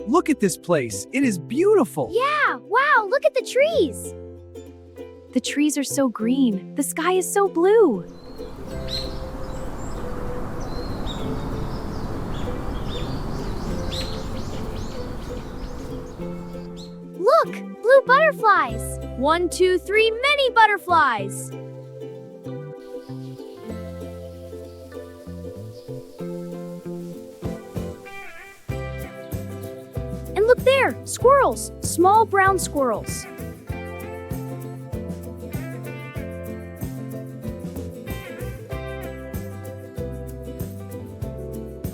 Look at this place. It is beautiful. Yeah, wow, look at the trees. The trees are so green. The sky is so blue. Look, blue butterflies. 1, 2, 3, many butterflies. And look there, squirrels, small brown squirrels.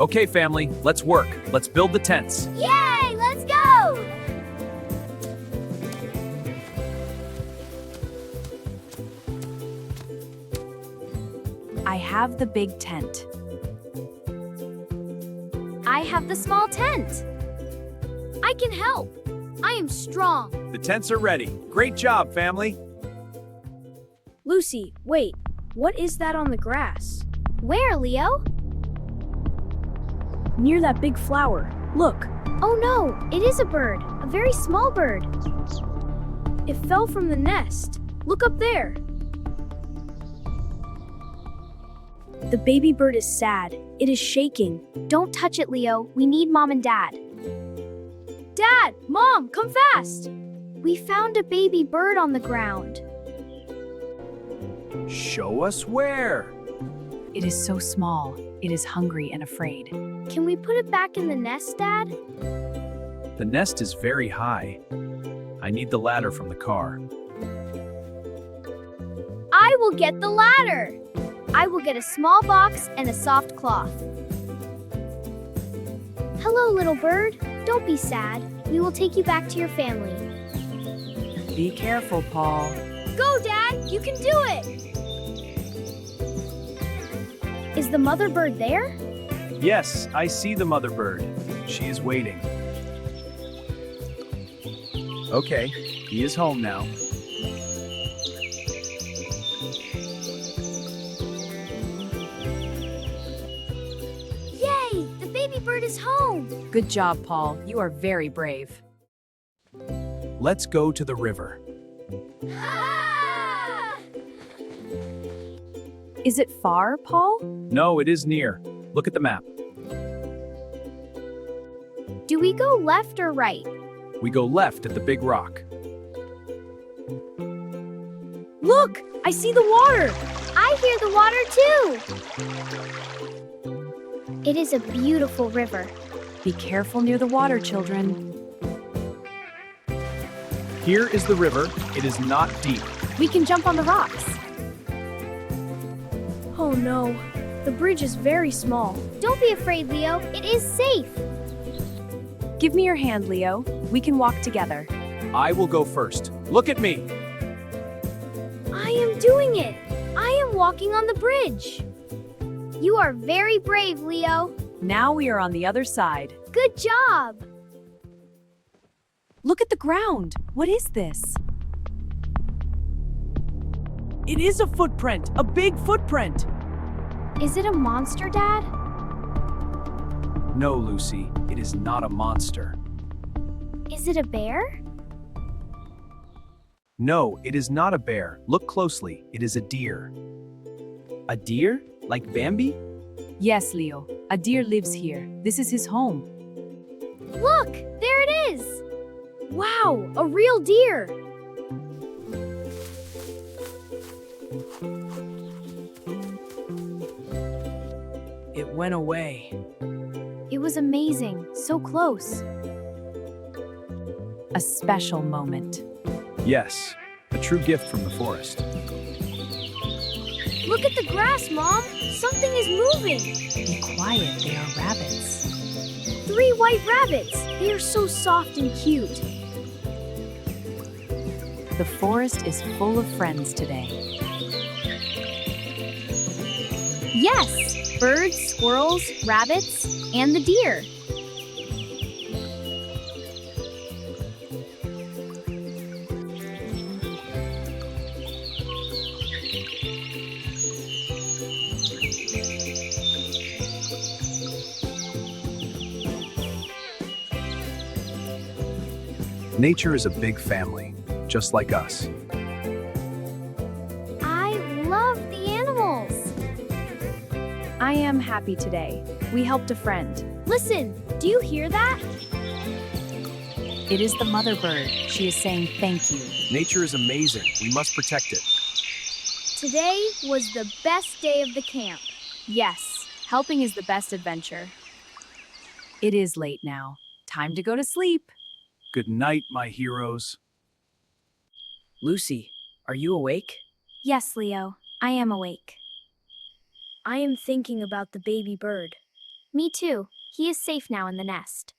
Okay, family, let's work. Let's build the tents. Yay, let's go! I have the big tent. I have the small tent. I can help. I am strong. The tents are ready. Great job, family. Lucy, wait. What is that on the grass? Where, Leo? Near that big flower. Look. Oh no, it is a bird. A very small bird. It fell from the nest. Look up there. The baby bird is sad. It is shaking. Don't touch it, Leo. We need Mom and Dad. Dad! Mom, come fast! We found a baby bird on the ground. Show us where. It is so small. It is hungry and afraid. Can we put it back in the nest, Dad? The nest is very high. I need the ladder from the car. I will get the ladder. I will get a small box and a soft cloth. Hello, little bird. Don't be sad. We will take you back to your family. Be careful, Paul. Go, Dad! You can do it! Is the mother bird there? Yes, I see the mother bird. She is waiting. Okay, he is home now. Yay! The baby bird is home! Good job, Paul. You are very brave. Let's go to the river. Ah! Is it far, Paul? No, it is near. Look at the map. Do we go left or right? We go left at the big rock. Look! I see the water! I hear the water too! It is a beautiful river. Be careful near the water, children. Here is the river. It is not deep. We can jump on the rocks. Oh no, the bridge is very small. Don't be afraid, Leo. It is safe. Give me your hand, Leo. We can walk together. I will go first. Look at me. I am doing it. I am walking on the bridge. You are very brave, Leo. Now we are on the other side. Good job. Look at the ground. What is this? It is a footprint, a big footprint. Is it a monster, Dad? No, Lucy, it is not a monster. Is it a bear? No, it is not a bear. Look closely. It is a deer. A deer? Like Bambi? Yes, Leo. A deer lives here. This is his home. Look, there it is. Wow, a real deer. It went away. It was amazing, so close. A special moment. Yes, a true gift from the forest. Look at the grass, Mom. Something is moving. Be quiet, they are rabbits. 3 white rabbits. They are so soft and cute. The forest is full of friends today. Yes, birds, squirrels, rabbits, and the deer. Nature is a big family, just like us. I love the animals. I am happy today. We helped a friend. Listen, do you hear that? It is the mother bird. She is saying thank you. Nature is amazing. We must protect it. Today was the best day of the camp. Yes, helping is the best adventure. It is late now. Time to go to sleep. Good night, my heroes. Lucy, are you awake? Yes, Leo, I am awake. I am thinking about the baby bird. Me too. He is safe now in the nest.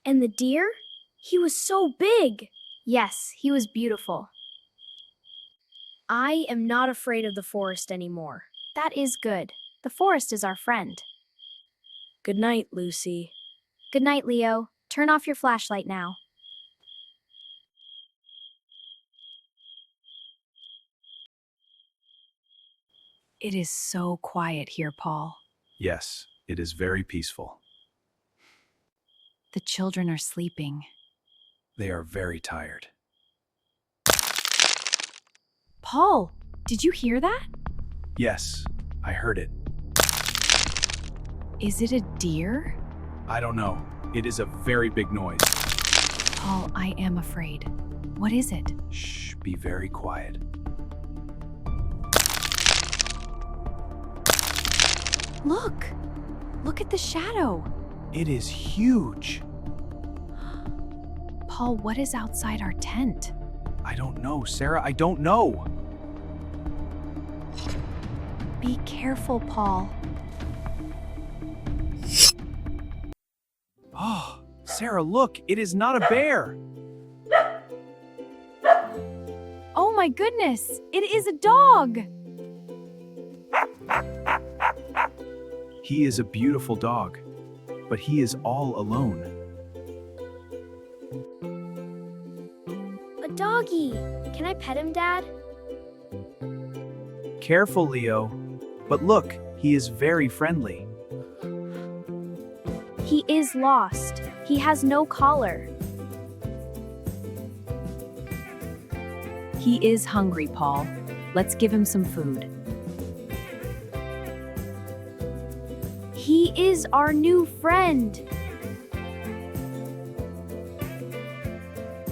And the deer? He was so big. Yes, he was beautiful. I am not afraid of the forest anymore. That is good. The forest is our friend. Good night, Lucy. Good night, Leo. Turn off your flashlight now. It is so quiet here, Paul. Yes, it is very peaceful. The children are sleeping. They are very tired. Paul, did you hear that? Yes, I heard it. Is it a deer? I don't know. It is a very big noise. Paul, I am afraid. What is it? Shh, be very quiet. Look! Look at the shadow. It is huge. Paul, what is outside our tent? I don't know, Sarah. I don't know. Be careful, Paul. Oh, Sarah, look. It is not a bear. Oh my goodness! It is a dog! He is a beautiful dog, but he is all alone. A doggy. Can I pet him, Dad? Careful, Leo. But look, he is very friendly. He is lost. He has no collar. He is hungry, Paul. Let's give him some food. He is our new friend.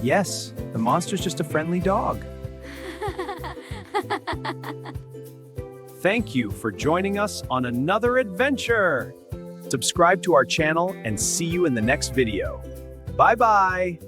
Yes, the monster's just a friendly dog. Thank you for joining us on another adventure. Subscribe to our channel and see you in the next video. Bye-bye.